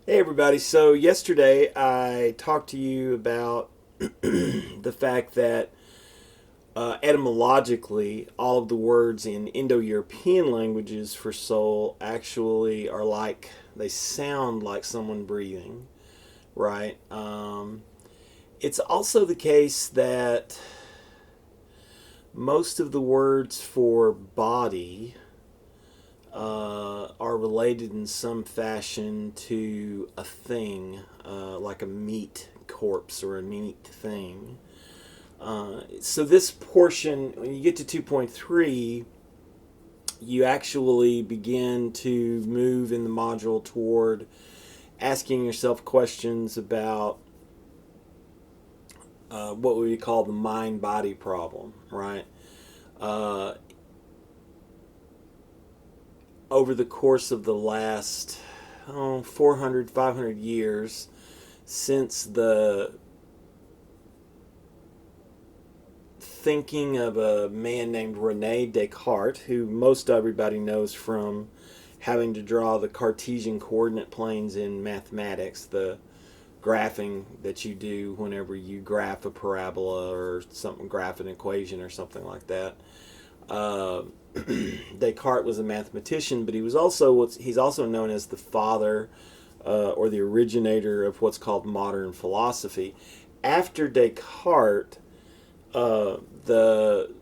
Hey everybody, so yesterday I talked to you about the fact that etymologically all of the words in Indo-European languages for soul actually are like, they sound like someone breathing, right? It's also the case that most of the words for body are related in some fashion to a thing, like a meat corpse or a meat thing. So this portion, when you get to 2.3, you actually begin to move in the module toward asking yourself questions about what we call the mind-body problem, right? Uh, Over the course of the last 400, 500 years, since the thinking of a man named Rene Descartes, who most everybody knows from having to draw the Cartesian coordinate planes in mathematics, the graphing that you do whenever you graph a parabola or something, graph an equation or something like that. Uh, Descartes was a mathematician, but he's also known as the father or the originator of what's called modern philosophy. After Descartes,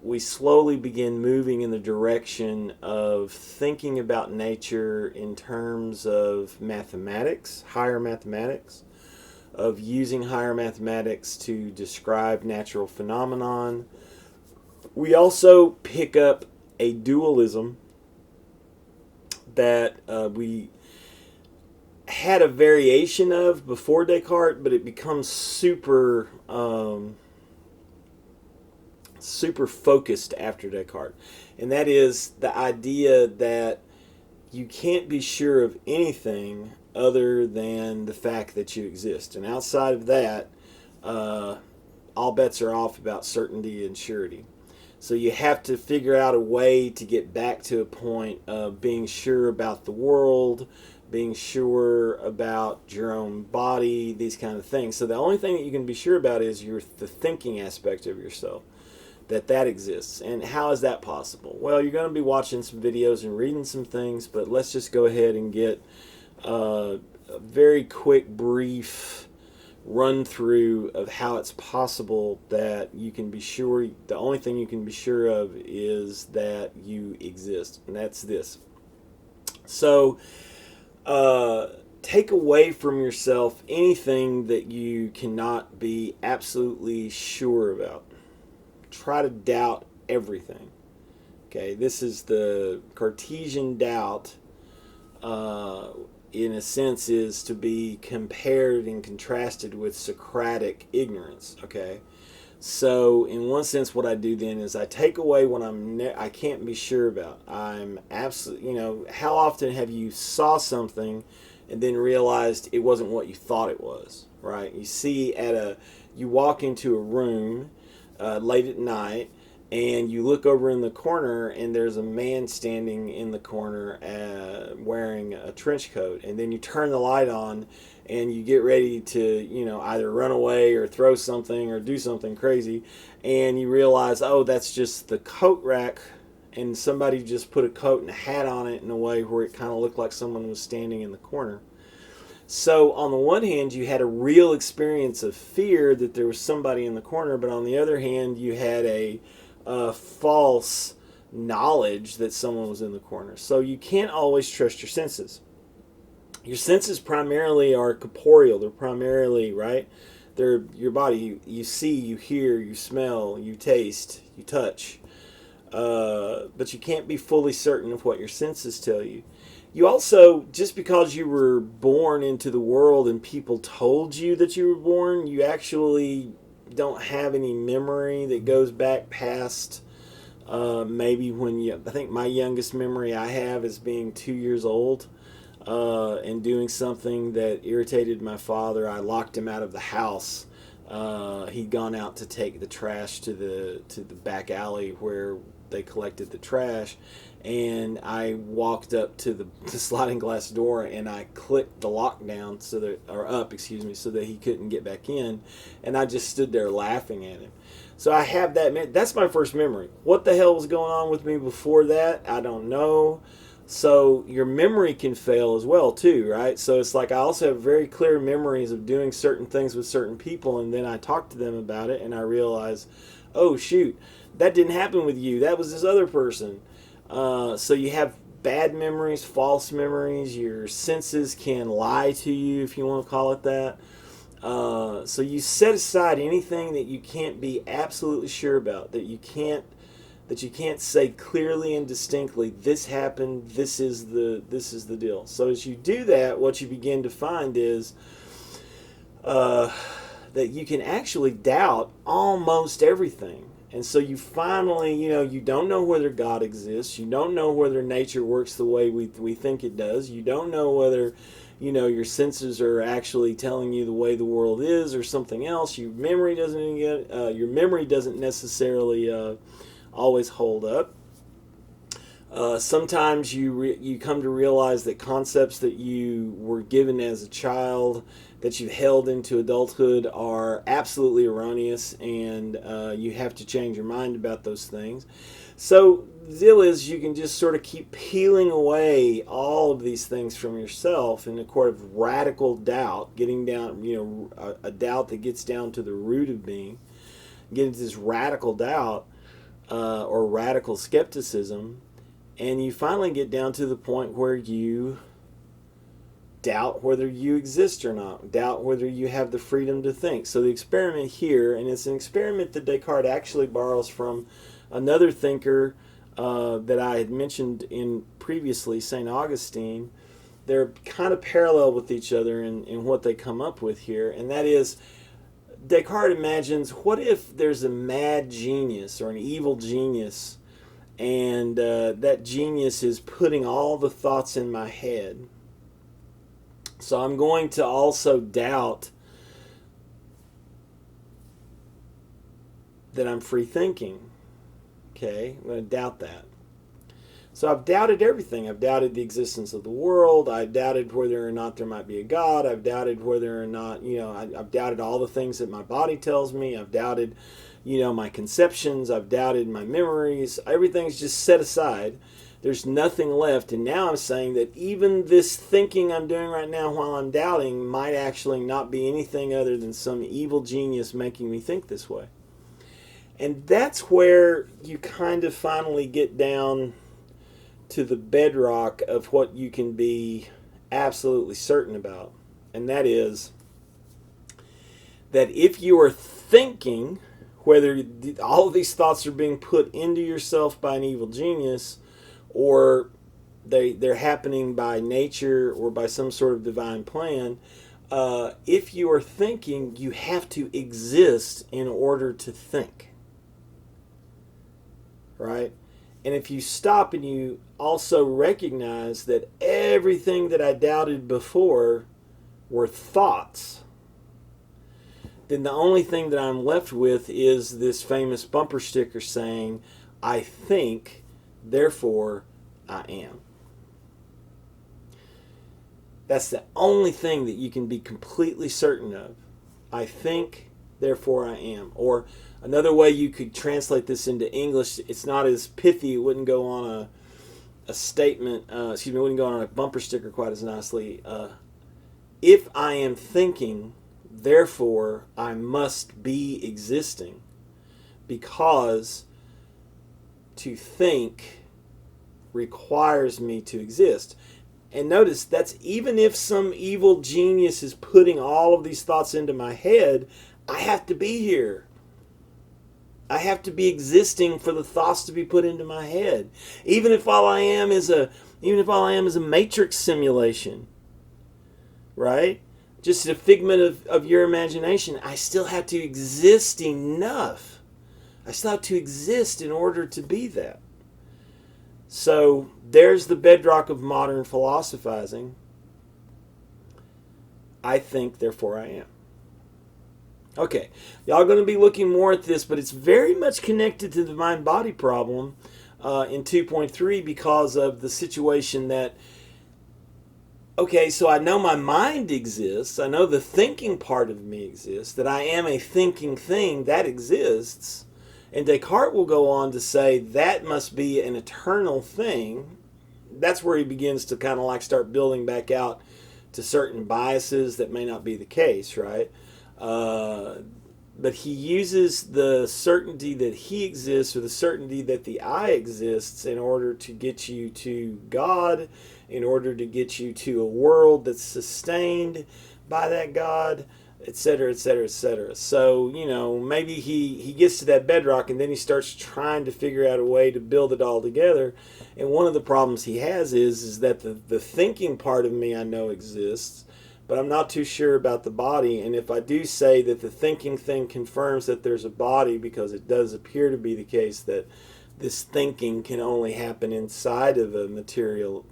we slowly begin moving in the direction of thinking about nature in terms of mathematics, higher mathematics, of using higher mathematics to describe natural phenomenon. We also pick up a dualism that we had a variation of before Descartes, but it becomes super focused after Descartes. And that is the idea that you can't be sure of anything other than the fact that you exist. And outside of that, all bets are off about certainty and surety. So you have to figure out a way to get back to a point of being sure about the world, being sure about your own body, these kind of things. So the only thing that you can be sure about is the thinking aspect of yourself, that exists. And how is that possible? Well, you're going to be watching some videos and reading some things, but let's just go ahead and get a very quick, brief run through of how it's possible that you can be sure, the only thing you can be sure of is that you exist, and that's this. So take away from yourself anything that you cannot be absolutely sure about. Try to doubt everything. Okay, this is the Cartesian doubt. In a sense, is to be compared and contrasted with Socratic ignorance. Okay, so in one sense, what I do then is I take away what I can't be sure about. I'm absolutely, how often have you saw something and then realized it wasn't what you thought it was, right? You walk into a room late at night, and you look over in the corner and there's a man standing in the corner wearing a trench coat, and then you turn the light on and you get ready to either run away or throw something or do something crazy, and you realize, oh, that's just the coat rack, and somebody just put a coat and a hat on it in a way where it kind of looked like someone was standing in the corner. So on the one hand, you had a real experience of fear that there was somebody in the corner, but on the other hand, you had a false knowledge that someone was in the corner. So you can't always trust your senses. Your senses primarily are corporeal. They're primarily, right? They're your body. You see, you hear, you smell, you taste, you touch. But you can't be fully certain of what your senses tell you. You also, just because you were born into the world and people told you that you were born, you actually don't have any memory that goes back past maybe I think my youngest memory I have is being 2 years old and doing something that irritated my father. I locked him out of the house. He'd gone out to take the trash to the back alley where they collected the trash, and I walked up to the sliding glass door and I clicked the lock down so that he couldn't get back in, and I just stood there laughing at him. So I have that. That's my first memory. What the hell was going on with me before that? I don't know. So your memory can fail as well too, right? So it's like I also have very clear memories of doing certain things with certain people, and then I talk to them about it and I realize, oh shoot, that didn't happen with you. That was this other person. So you have bad memories, false memories. Your senses can lie to you, if you want to call it that. So you set aside anything that you can't be absolutely sure about, that you can't say clearly and distinctly, this happened, this is the deal. So as you do that, what you begin to find is that you can actually doubt almost everything. And so you finally, you don't know whether God exists. You don't know whether nature works the way we think it does. You don't know whether, your senses are actually telling you the way the world is or something else. Your memory doesn't necessarily always hold up. Sometimes you come to realize that concepts that you were given as a child that you held into adulthood are absolutely erroneous, and you have to change your mind about those things. So the deal is you can just sort of keep peeling away all of these things from yourself in a court of radical doubt, getting down, a doubt that gets down to the root of being, get into this radical doubt or radical skepticism, and you finally get down to the point where you doubt whether you exist or not, doubt whether you have the freedom to think. So the experiment here, and it's an experiment that Descartes actually borrows from another thinker that I had mentioned in previously, St. Augustine. They're kind of parallel with each other in what they come up with here, and that is Descartes imagines, what if there's a mad genius or an evil genius, and that genius is putting all the thoughts in my head. So I'm going to also doubt that I'm free thinking. Okay, I'm going to doubt that. So I've doubted everything. I've doubted the existence of the world. I've doubted whether or not there might be a God. I've doubted whether or not, I've doubted all the things that my body tells me. I've doubted, my conceptions. I've doubted my memories. Everything's just set aside. There's nothing left. And now I'm saying that even this thinking I'm doing right now while I'm doubting might actually not be anything other than some evil genius making me think this way. And that's where you kind of finally get down to the bedrock of what you can be absolutely certain about. And that is that if you are thinking, whether all of these thoughts are being put into yourself by an evil genius, or they're happening by nature or by some sort of divine plan, if you are thinking, you have to exist in order to think. Right? And if you stop and you also recognize that everything that I doubted before were thoughts, then the only thing that I'm left with is this famous bumper sticker saying, I think, therefore I am. That's the only thing that you can be completely certain of. I think, therefore I am. Or another way you could translate this into English, it's not as pithy, it wouldn't go on a statement, it wouldn't go on a bumper sticker quite as nicely. If I am thinking, therefore I must be existing, because to think requires me to exist. And notice, that's even if some evil genius is putting all of these thoughts into my head, I have to be here. I have to be existing for the thoughts to be put into my head. Even if all I am is a matrix simulation, right? Just a figment of your imagination, I still have to exist enough. I still have to exist in order to be that. So there's the bedrock of modern philosophizing. I think, therefore I am. Okay, y'all are going to be looking more at this, but it's very much connected to the mind-body problem. in 2.3 because of the situation that, okay, so I know my mind exists, I know the thinking part of me exists, that I am a thinking thing that exists, and Descartes will go on to say that must be an eternal thing. That's where he begins to kind of like start building back out to certain biases that may not be the case, right? But he uses the certainty that he exists, or the certainty that the I exists, in order to get you to God, in order to get you to a world that's sustained by that God, etc., etc., etc. So, maybe he gets to that bedrock, and then he starts trying to figure out a way to build it all together. And one of the problems he has is that the thinking part of me I know exists, but I'm not too sure about the body. And if I do say that the thinking thing confirms that there's a body, because it does appear to be the case that this thinking can only happen inside of a material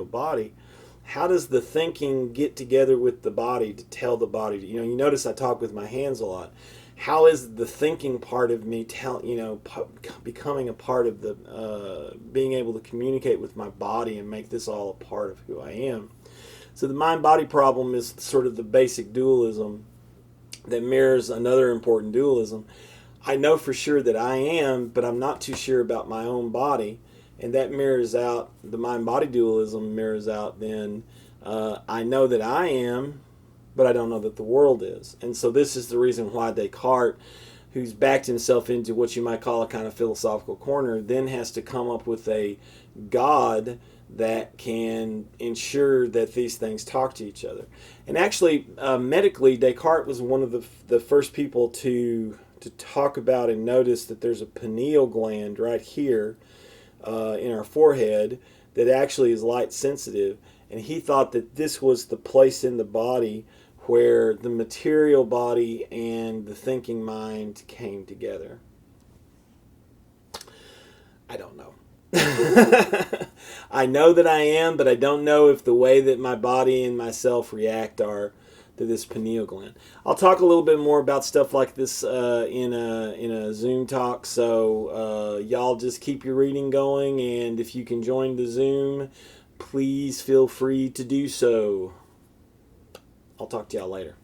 body, how does the thinking get together with the body to tell the body? You notice I talk with my hands a lot. How is the thinking part of me becoming a part of the being able to communicate with my body and make this all a part of who I am? So the mind-body problem is sort of the basic dualism that mirrors another important dualism. I know for sure that I am, but I'm not too sure about my own body. And that mirrors out, the mind-body dualism mirrors out then, I know that I am, but I don't know that the world is. And so this is the reason why Descartes, who's backed himself into what you might call a kind of philosophical corner, then has to come up with a God that can ensure that these things talk to each other. And actually, medically, Descartes was one of the first people to talk about and notice that there's a pineal gland right here in our forehead that actually is light sensitive. And he thought that this was the place in the body where the material body and the thinking mind came together. I don't know. I know that I am, but I don't know if the way that my body and myself react are to this pineal gland. I'll talk a little bit more about stuff like this in a Zoom talk, so y'all just keep your reading going, and if you can join the Zoom, please feel free to do so. I'll talk to y'all later.